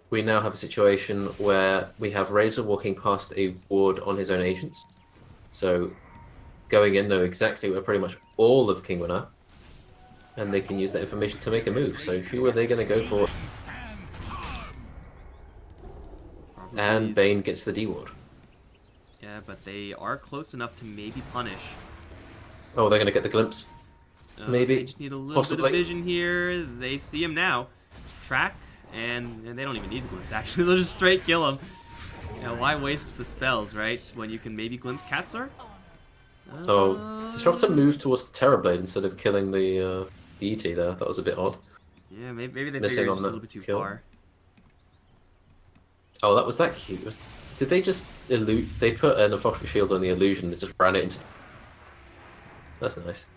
we now have a situation where we have Razor walking past a ward on his own agents. So, going in know exactly where pretty much all of Kinguin are, and they can use that information to make a move. So, who are they going to go for? And Bane gets the D ward. Yeah, but they are close enough to maybe punish. Oh, they're going to get the glimpse. Maybe. They just need a little bit of vision here. They see him now. Track, and they don't even need the glimpse, actually. They'll just straight kill him. You know, why waste the spells, right? When you can maybe glimpse Katsor? So, Disruptor moved towards the Terrorblade instead of killing the ET there. That was a bit odd. Yeah, maybe they Missing figured it on was a little bit too kill. far. Oh, that was that cute. Did they just illude? They put an Evocative Shield on the illusion and just ran it into. That's nice.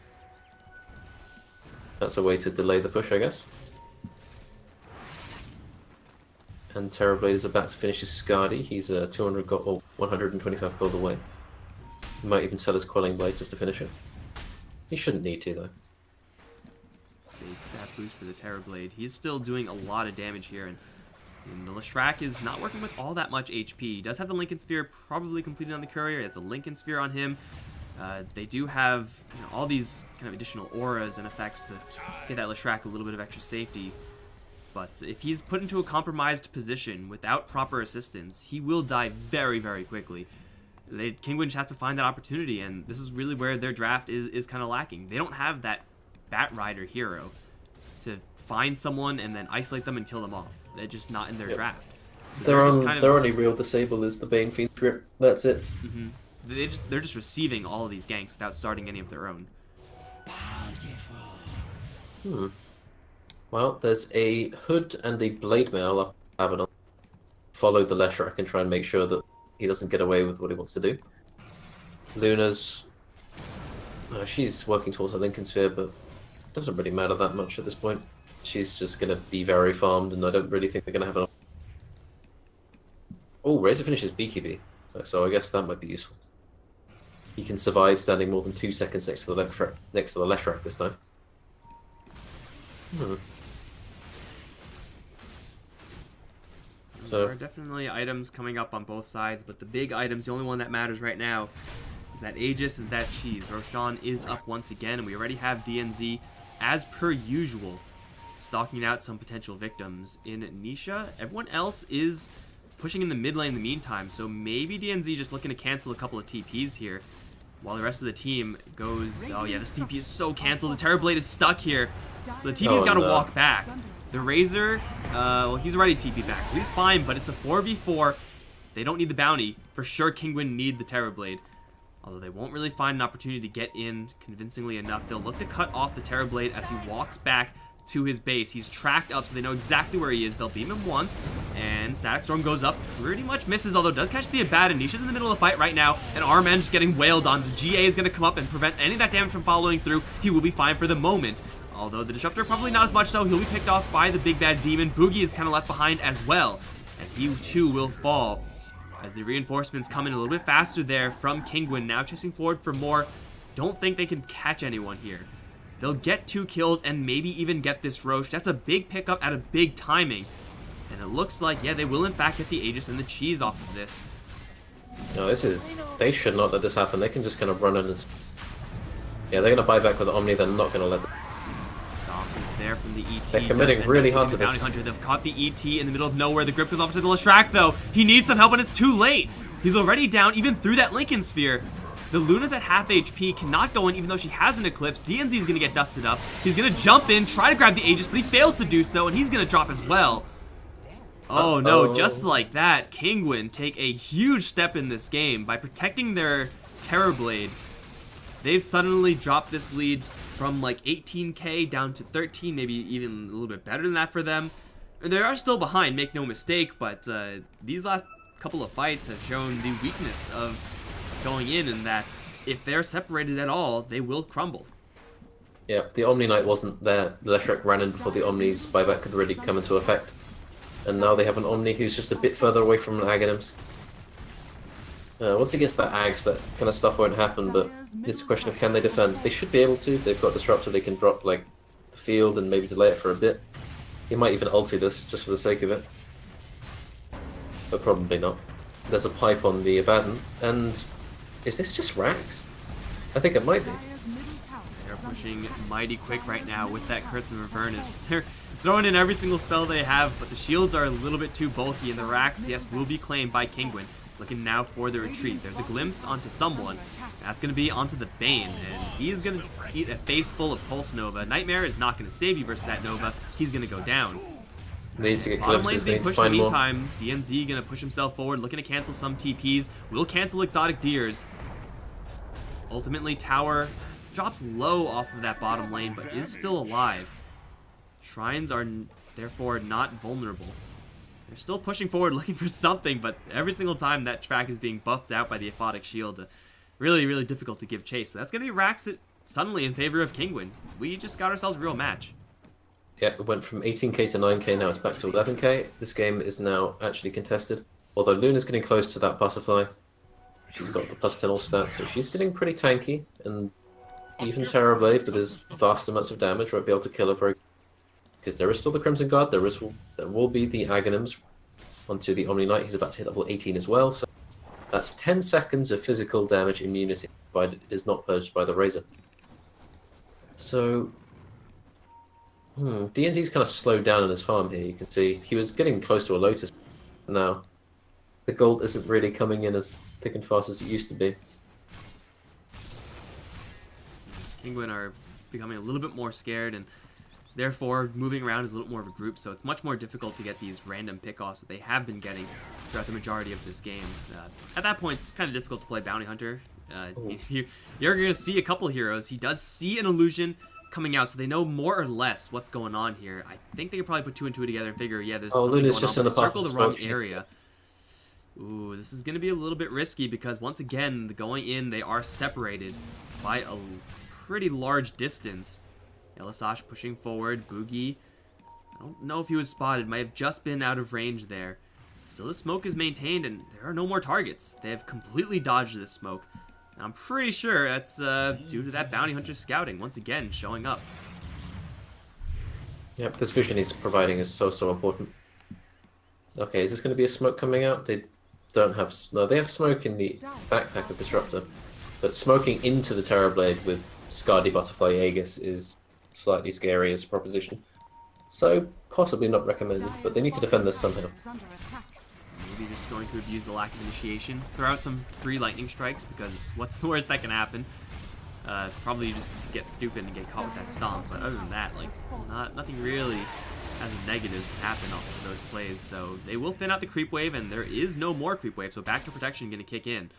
That's a way to delay the push, I guess. And Terrorblade is about to finish his Skadi. He's 200 gold, or 125 gold away. He might even sell his Quelling Blade just to finish it. He shouldn't need to, though. Big stat boost for the Terrorblade. He's still doing a lot of damage here, and the Leshrac is not working with all that much HP. He does have the Lincoln Sphere probably completed on the Courier. He has a Lincoln Sphere on him. They do have all these kind of additional auras and effects to get that Leshrac a little bit of extra safety. But if he's put into a compromised position without proper assistance, he will die very, very quickly. Kinguin just have to find that opportunity, and this is really where their draft is kind of lacking. They don't have that Bat Rider hero to find someone and then isolate them and kill them off. They're just not in their draft. So their only real disable is the Bane Fiend Grip. That's it. Mm-hmm. They're just receiving all of these ganks without starting any of their own. Well, there's a Hood and a Blade Mail up Abaddon. Follow the Leshrac and try and make sure that he doesn't get away with what he wants to do. Luna's... she's working towards a Lincoln Sphere, but it doesn't really matter that much at this point. She's just going to be very farmed, and I don't really think they're going to have enough. Oh, Razor finishes BKB, so I guess that might be useful. He can survive standing more than 2 seconds next to the Leshrac this time. So there are definitely items coming up on both sides, but the big items, the only one that matters right now, is that Aegis, is that Cheese. Roshan is up once again, and we already have DNZ, as per usual, stalking out some potential victims in Nisha. Everyone else is pushing in the mid lane in the meantime, so maybe DNZ just looking to cancel a couple of TPs here, while the rest of the team goes... Oh yeah, this TP is so canceled. The Terrorblade is stuck here, so the TP's got to walk back. The Razor, well, he's already TP back, so he's fine, but it's a 4v4. They don't need the bounty. For sure, Kinguin need the Terrorblade. Although they won't really find an opportunity to get in convincingly enough. They'll look to cut off the Terrorblade as he walks back to his base. He's tracked up, so they know exactly where he is. They'll beam him once, and Static Storm goes up, pretty much misses, although does catch the Abaddon. Nisha's in the middle of the fight right now, and Arman just getting wailed on. The GA is going to come up and prevent any of that damage from following through. He will be fine for the moment. Although the Disruptor probably not as much so. He'll be picked off by the big bad demon. Boogie is kind of left behind as well, and he too will fall as the reinforcements come in a little bit faster there from Kinguin, now chasing forward for more. Don't think they can catch anyone here. They'll get 2 kills and maybe even get this Roche. That's a big pickup at a big timing. And it looks like, yeah, they will in fact get the Aegis and the Cheese off of this. No, they should not let this happen. They can just kind of run in and... Yeah, they're going to buy back with the Omni, they're not going to let them. Stomp is there from the ET. They're committing really hard to this. Bounty Hunter. They've caught the ET in the middle of nowhere. The grip goes off to the Leshrac, though. He needs some help, and it's too late. He's already down, even through that Lincoln Sphere. The Luna's at half HP, cannot go in even though she has an Eclipse. DNZ is going to get dusted up. He's going to jump in, try to grab the Aegis, but he fails to do so, and he's going to drop as well. Oh no, just like that, Kinguin take a huge step in this game by protecting their Terrorblade. They've suddenly dropped this lead from like 18k down to 13, maybe even a little bit better than that for them. And they are still behind, make no mistake, but these last couple of fights have shown the weakness of going in that if they're separated at all, they will crumble. Yeah, the Omni Knight wasn't there. The Leshrac ran in before the Omni's buyback could really come into effect. And now they have an Omni who's just a bit further away from the Aghanims. Once he gets that Ags, that kind of stuff won't happen, but it's a question of can they defend. They should be able to. They've got Disruptor, they can drop like the field and maybe delay it for a bit. He might even ulti this, just for the sake of it. But probably not. There's a pipe on the Abaddon, and is this just Rax? I think it might be. They're pushing mighty quick right now with that Curse of Avernus. They're throwing in every single spell they have, but the shields are a little bit too bulky, and the Rax, yes, will be claimed by Kinguin. Looking now for the retreat. There's a glimpse onto someone. That's going to be onto the Bane, and he's going to eat a face full of Pulse Nova. Nightmare is not going to save you versus that Nova. He's going to go down. Needs to get Bottom glimpses, lane's being needs to pushed in find the more. meantime. DNZ going to push himself forward, looking to cancel some TPs. Will cancel Exotic Deers. Ultimately, Tower drops low off of that bottom lane, but is still alive. Shrines are therefore not vulnerable. They're still pushing forward, looking for something, but every single time that track is being buffed out by the aphotic shield, really, really difficult to give chase. So that's going to be Rax suddenly in favor of Kinguin. We just got ourselves a real match. Yeah, it went from 18k to 9k, now it's back to 11k. This game is now actually contested. Although Luna's getting close to that butterfly. She's got the +10 all stats, so she's getting pretty tanky. And even Terrorblade, with his vast amounts of damage, won't be able to kill her very... Because there is still the Crimson Guard, there will be the Aghanims onto the Omni Knight. He's about to hit level 18 as well, so that's 10 seconds of physical damage immunity, provided it is not purged by the Razor. So... DNZ's kind of slowed down in his farm here, you can see. He was getting close to a Lotus now. The gold isn't really coming in as thick and fast as it used to be. Kinguin are becoming a little bit more scared, and therefore moving around is a little more of a group, so it's much more difficult to get these random pickoffs that they have been getting throughout the majority of this game. At that point, it's kind of difficult to play Bounty Hunter. You're going to see a couple heroes. He does see an illusion coming out, so they know more or less what's going on here. I think they could probably put 2 and 2 together and figure, yeah, there's something Luna's going just on, in but the circle the wrong smoke. area. Ooh, this is going to be a little bit risky because, once again, going in, they are separated by a pretty large distance. Elisash pushing forward. Boogie, I don't know if he was spotted. Might have just been out of range there. Still, the smoke is maintained, and there are no more targets. They have completely dodged this smoke. And I'm pretty sure that's due to that Bounty Hunter scouting, once again, showing up. Yep, this vision he's providing is so important. Okay, is this going to be a smoke coming out? They don't have... No, they have smoke in the backpack of Disruptor. But smoking into the Terrorblade with Scardy Butterfly Aegis is slightly scary as a proposition. So, possibly not recommended, but they need to defend this somehow. Maybe just going to abuse the lack of initiation. Throw out some free lightning strikes, because what's the worst that can happen? Probably just get stupid and get caught with that stomp, but other than that, like, nothing really as a negative happen off of those plays. So they will thin out the creep wave, and there is no more creep wave, so back to protection going to kick in.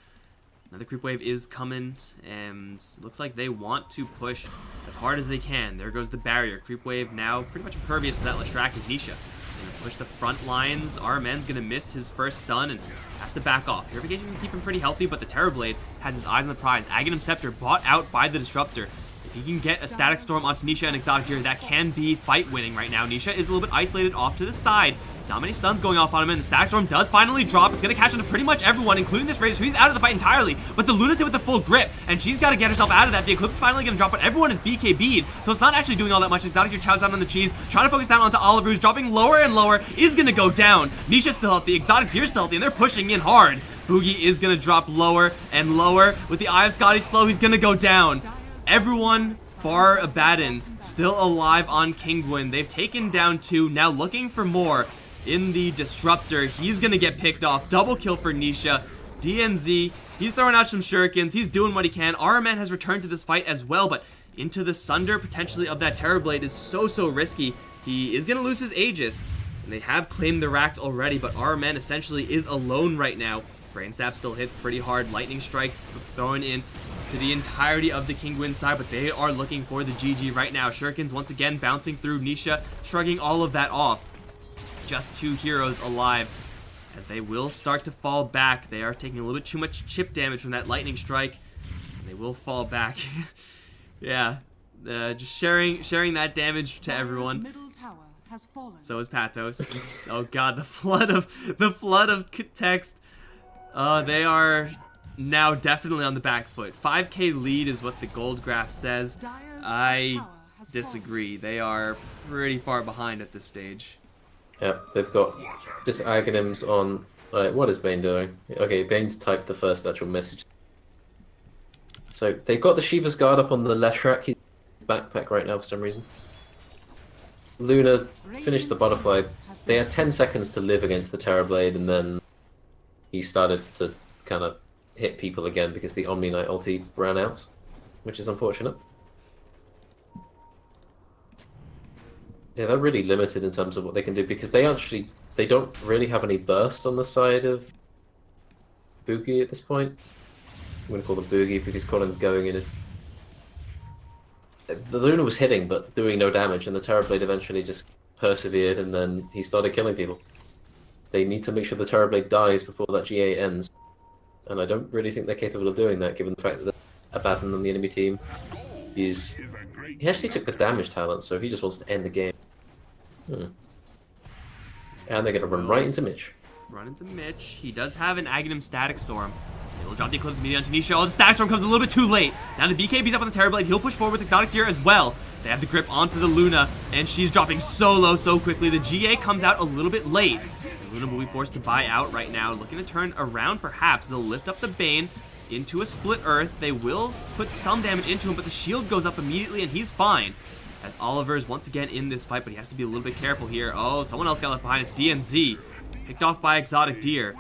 Another creep wave is coming, and looks like they want to push as hard as they can. There goes the barrier. Creep wave now pretty much impervious to that Leshrac and Nisha. Gonna push the front lines. Armen's gonna miss his first stun and has to back off. Purification can keep him pretty healthy, but the Terrorblade has his eyes on the prize. Aghanim Scepter bought out by the Disruptor. If he can get a Static Storm onto Nisha and Exotic Deer, that can be fight winning right now. Nisha is a little bit isolated off to the side. Not many stuns going off on him, and the Static Storm does finally drop. It's going to catch onto pretty much everyone, including this Razor, who's out of the fight entirely. But the Luna's hit with the full grip, and she's got to get herself out of that. The Eclipse is finally going to drop, but everyone is BKB'd, so it's not actually doing all that much. Exotic Deer chows down on the cheese, trying to focus down onto Oliver, who's dropping lower and lower, is going to go down. Nisha's still healthy, Exotic Deer's still healthy, and they're pushing in hard. Boogie is going to drop lower and lower. With the Eye of Scotty slow, he's going to go down. Everyone bar Abaddon still alive on Kinguin. They've taken down 2, now looking for more in the Disruptor. He's gonna get picked off. Double kill for Nisha. DNZ, he's throwing out some shurikens. He's doing what he can. Araman has returned to this fight as well, but into the Sunder potentially of that Terrorblade is so risky. He is gonna lose his Aegis, and they have claimed the racks already, but Araman essentially is alone right now. Brain Sap still hits pretty hard. Lightning strikes thrown in to the entirety of the Kinguin side, but they are looking for the GG right now. Shurikens once again bouncing through. Nisha shrugging all of that off. Just 2 heroes alive as they will start to fall back. They are taking a little bit too much chip damage from that lightning strike, and they will fall back. Yeah, just sharing that damage to everyone. So is Patos. Oh god, the flood of text. They are now definitely on the back foot. 5k lead is what the gold graph says. I disagree. They are pretty far behind at this stage. Yep, they've got just Aghanims on... what is Bane doing? Okay, Bane's typed the first actual message. So, they've got the Shiva's Guard up on the Leshrac. He's in his backpack right now for some reason. Luna finished the Butterfly. They had 10 seconds to live against the Terrorblade, and then he started to kind of hit people again because the Omni Knight ulti ran out, which is unfortunate. Yeah, they're really limited in terms of what they can do because they don't really have any burst on the side of Boogie at this point. I'm going to call them Boogie because Colin going in is... The Luna was hitting but doing no damage, and the Terrorblade eventually just persevered, and then he started killing people. They need to make sure the Terrorblade dies before that GA ends. And I don't really think they're capable of doing that, given the fact that Abaddon on the enemy team is... He actually took the damage talent, so he just wants to end the game. And they're going to run right into Mitch. Run into Mitch. He does have an Aghanim Static Storm. He'll drop the Eclipse immediately onto Nisha. Oh, the Static Storm comes a little bit too late. Now the BKB's up on the Terrorblade. He'll push forward with Exotic Deer as well. They have the grip onto the Luna, and she's dropping so low so quickly. The GA comes out a little bit late. The Luna will be forced to buy out right now. Looking to turn around, perhaps. They'll lift up the Bane into a Split Earth. They will put some damage into him, but the shield goes up immediately, and he's fine. As Oliver is once again in this fight, but he has to be a little bit careful here. Oh, someone else got left behind. It's DNZ. Picked off by Exotic Deer.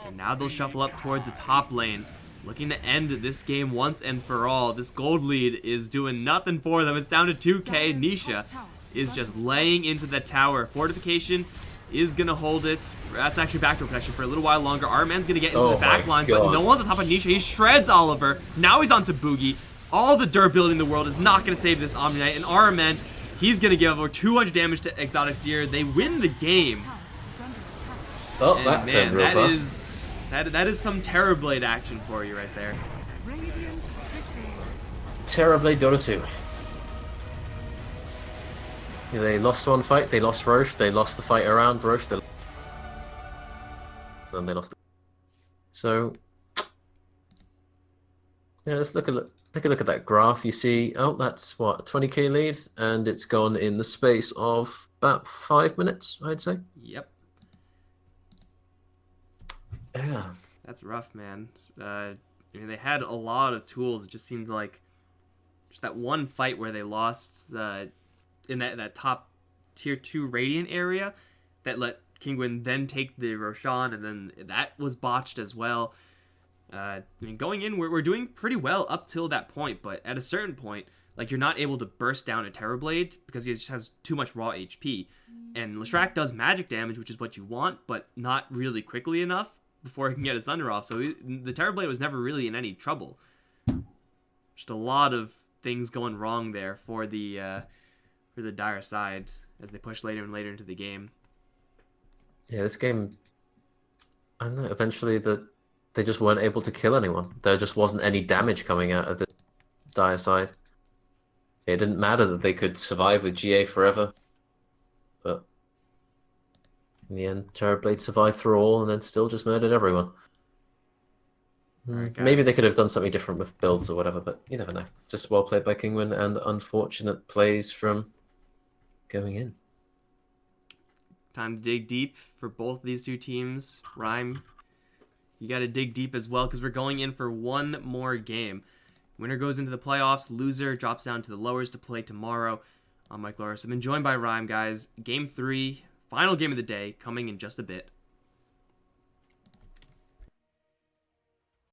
And now they'll shuffle up towards the top lane. Looking to end this game once and for all. This gold lead is doing nothing for them. It's down to 2k. Nisha is just laying into the tower. Fortification is going to hold it. That's actually backdoor protection for a little while longer. Arman's going to get into the back lines, but no one's on top of Nisha. He shreds Oliver. Now he's on to Boogie. All the durability in the world is not going to save this Omni Knight. And Arman, he's going to give over 200 damage to Exotic Deer. They win the game. Oh, that turned real fast. That is some Terrorblade action for you right there. Terrorblade Dota 2. Yeah, they lost one fight, they lost Roche, they lost the fight around Roche, then they lost. So, yeah, let's take a look at that graph. You see, oh, that's what, a 20k lead, and it's gone in the space of about 5 minutes, I'd say. Yep. Yeah. That's rough, man. I mean, they had a lot of tools. It just seemed like just that one fight where they lost in that top tier 2 Radiant area that let Kinguin then take the Roshan, and then that was botched as well. I mean, going in, we're doing pretty well up till that point, but at a certain point, like, you're not able to burst down a Terrorblade because he just has too much raw HP. And Leshrac does magic damage, which is what you want, but not really quickly enough before he can get his thunder off. So the Terrorblade was never really in any trouble. Just a lot of things going wrong there for the Dire side as they push later and later into the game. Yeah, this game, I don't know, eventually they just weren't able to kill anyone. There just wasn't any damage coming out of the Dire side. It didn't matter that they could survive with GA forever. But in the end, Terrorblade survived through all and then still just murdered everyone. Right, maybe they could have done something different with builds or whatever, but you never know. Just well played by Kinguin and unfortunate plays from going in. Time to dig deep for both these two teams. Rhyme, you got to dig deep as well because we're going in for one more game. Winner goes into the playoffs. Loser drops down to the lowers to play tomorrow. I'm Mikelorus. I've been joined by Rhyme, guys. Game 3, final game of the day, coming in just a bit.